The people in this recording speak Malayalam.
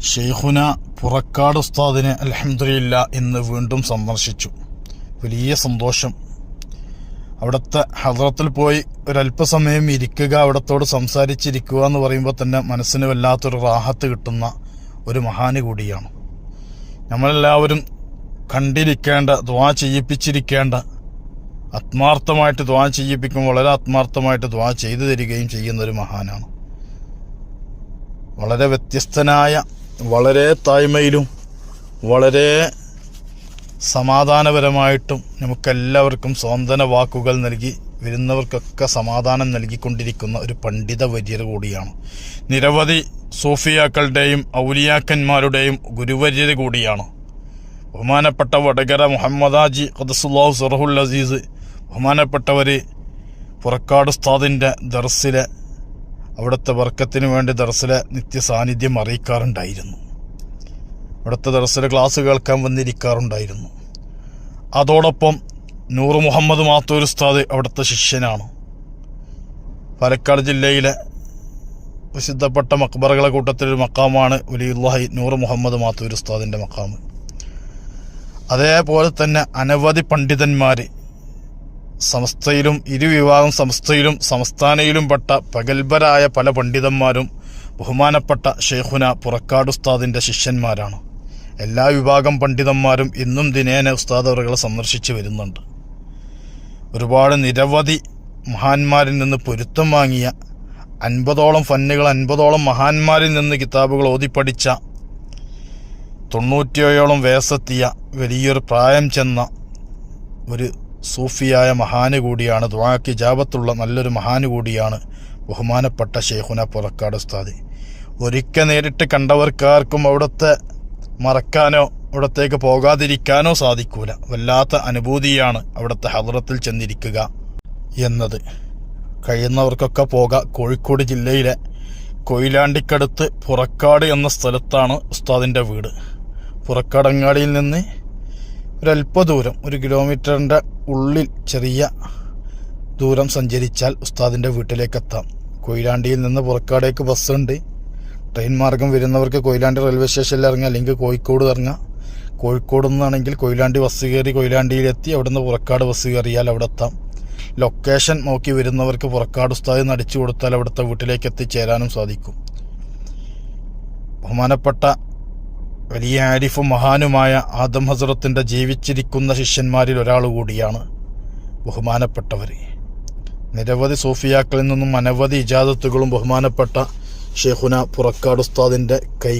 ഷെയ്ഖുന പുറക്കാട് ഉസ്താദിനെ അൽഹംദുലില്ലാ ഇന്ന് വീണ്ടും സന്ദർശിച്ചു. വലിയ സന്തോഷം. അവിടുത്തെ ഹദ്റത്തിൽ പോയി ഒരല്പസമയം ഇരിക്കുക, അവിടത്തോട് സംസാരിച്ചിരിക്കുക എന്ന് പറയുമ്പോൾ തന്നെ മനസ്സിന് വല്ലാത്തൊരു റാഹത്ത് കിട്ടുന്ന ഒരു മഹാന് കൂടിയാണ്. നമ്മളെല്ലാവരും കണ്ടിരിക്കേണ്ട, ദുആ ചെയ്യിപ്പിച്ചിരിക്കേണ്ട, ആത്മാർത്ഥമായിട്ട് ദുആ ചെയ്യിപ്പിക്കും, വളരെ ആത്മാർത്ഥമായിട്ട് ദുആ ചെയ്തു തരികയും ചെയ്യുന്നൊരു മഹാനാണ്. വളരെ വ്യത്യസ്തനായ, വളരെ താഴ്മയിലും വളരെ സമാധാനപരമായിട്ടും നമുക്കെല്ലാവർക്കും സ്വാന്തന വാക്കുകൾ നൽകി വരുന്നവർക്കൊക്കെ സമാധാനം നൽകിക്കൊണ്ടിരിക്കുന്ന ഒരു പണ്ഡിത വര്യർ കൂടിയാണ്. നിരവധി സൂഫിയാക്കളുടെയും ഔലിയാക്കന്മാരുടെയും ഗുരുവര്യർ കൂടിയാണ്. ബഹുമാനപ്പെട്ട വടകര മുഹമ്മദാജി ഖദ്ദസുല്ലാഹു സിറഹുൽ അസീസ് ബഹുമാനപ്പെട്ടവർ പുറക്കാട് ഉസ്താദിൻ്റെ ദർസിലെ അവിടുത്തെ ബർക്കത്തിന് വേണ്ടി ദർസിലെ നിത്യസാന്നിധ്യം അറിയിക്കാറുണ്ടായിരുന്നു. അവിടുത്തെ ദർസിലെ ക്ലാസ് കേൾക്കാൻ വന്നിരിക്കാറുണ്ടായിരുന്നു. അതോടൊപ്പം നൂർ മുഹമ്മദ് മാത്തൂർ ഉസ്താദ് അവിടുത്തെ ശിഷ്യനാണ്. പാലക്കാട് ജില്ലയിലെ പ്രസിദ്ധപ്പെട്ട മക്ബറകളെ കൂട്ടത്തിലൊരു മക്കാമാണ് വലിയുല്ലാഹി നൂർ മുഹമ്മദ് മാത്തൂർ ഉസ്താദിൻ്റെ മക്കാമ്. അതേപോലെ തന്നെ അനവധി പണ്ഡിതന്മാർ സമസ്തയിലും ഇരുവിഭാഗം സമസ്തയിലും സംസ്ഥാനയിലും പെട്ട പ്രഗത്ഭരായ പല പണ്ഡിതന്മാരും ബഹുമാനപ്പെട്ട ഷെയ്ഖുന പുറക്കാട് ഉസ്താദിൻ്റെ ശിഷ്യന്മാരാണ്. എല്ലാ വിഭാഗം പണ്ഡിതന്മാരും ഇന്നും ദിനേന ഉസ്താദ് അവരുകളെ സന്ദർശിച്ച് വരുന്നുണ്ട്. ഒരുപാട് നിരവധി മഹാന്മാരിൽ നിന്ന് പൊരുത്തം വാങ്ങിയ 50ഓളം ഫന്നുകൾ, 50ഓളം മഹാന്മാരിൽ നിന്ന് കിതാബുകൾ ഓതിപ്പടിച്ച 97ഓളം വയസ്സെത്തിയ വലിയൊരു പ്രായം ചെന്ന ഒരു സൂഫിയായ മഹാന് കൂടിയാണ്. ദുആക്ക് ഇജാബത്തുള്ള നല്ലൊരു മഹാന് കൂടിയാണ് ബഹുമാനപ്പെട്ട ഷെയ്ഖുന പുറക്കാട് ഉസ്താദ്. ഒരിക്കൽ നേരിട്ട് കണ്ടവർക്കാർക്കും അവിടുത്തെ മറക്കാനോ അവിടത്തേക്ക് പോകാതിരിക്കാനോ സാധിക്കൂല. വല്ലാത്ത അനുഭൂതിയാണ് അവിടുത്തെ ഹദ്റത്തിൽ ചെന്നിരിക്കുക എന്നത്. കഴിയുന്നവർക്കൊക്കെ പോകാം. കോഴിക്കോട് ജില്ലയിലെ കൊയിലാണ്ടിക്കടുത്ത് പുറക്കാട് എന്ന സ്ഥലത്താണ് ഉസ്താദിൻ്റെ വീട്. പുറക്കാടങ്ങാടിയിൽ നിന്ന് ഒരല്പ ദൂരം, 1 കിലോമീറ്ററിൻ്റെ ഉള്ളിൽ ചെറിയ ദൂരം സഞ്ചരിച്ചാൽ ഉസ്താദിൻ്റെ വീട്ടിലേക്കെത്താം. കൊയിലാണ്ടിയിൽ നിന്ന് പുറക്കാടേക്ക് ബസ്സുണ്ട്. ട്രെയിൻ മാർഗം വരുന്നവർക്ക് കൊയിലാണ്ടി റെയിൽവേ സ്റ്റേഷനിൽ ഇറങ്ങാം, അല്ലെങ്കിൽ കോഴിക്കോട് ഇറങ്ങാം. കോഴിക്കോട് നിന്നാണെങ്കിൽ കൊയിലാണ്ടി ബസ് കയറി കൊയിലാണ്ടിയിലെത്തി അവിടുന്ന് പുറക്കാട് ബസ് കയറിയാൽ അവിടെ എത്താം. ലൊക്കേഷൻ നോക്കി വരുന്നവർക്ക് പുറക്കാട് ഉസ്താദ് അടിച്ചു കൊടുത്താൽ അവിടുത്തെ വീട്ടിലേക്ക് എത്തിച്ചേരാനും സാധിക്കും. ബഹുമാനപ്പെട്ട വലിയ ആരിഫും മഹാനുമായ ആദം ഹസ്രത്തിൻ്റെ ജീവിച്ചിരിക്കുന്ന ശിഷ്യന്മാരിൽ ഒരാൾ കൂടിയാണ് ബഹുമാനപ്പെട്ടവർ. നിരവധി സൂഫിയാക്കളിൽ നിന്നും അനവധി ഇജാദത്തുകളും ബഹുമാനപ്പെട്ട ഷെയ്ഖുന പുറക്കാട് ഉസ്താദിൻ്റെ കൈകൾ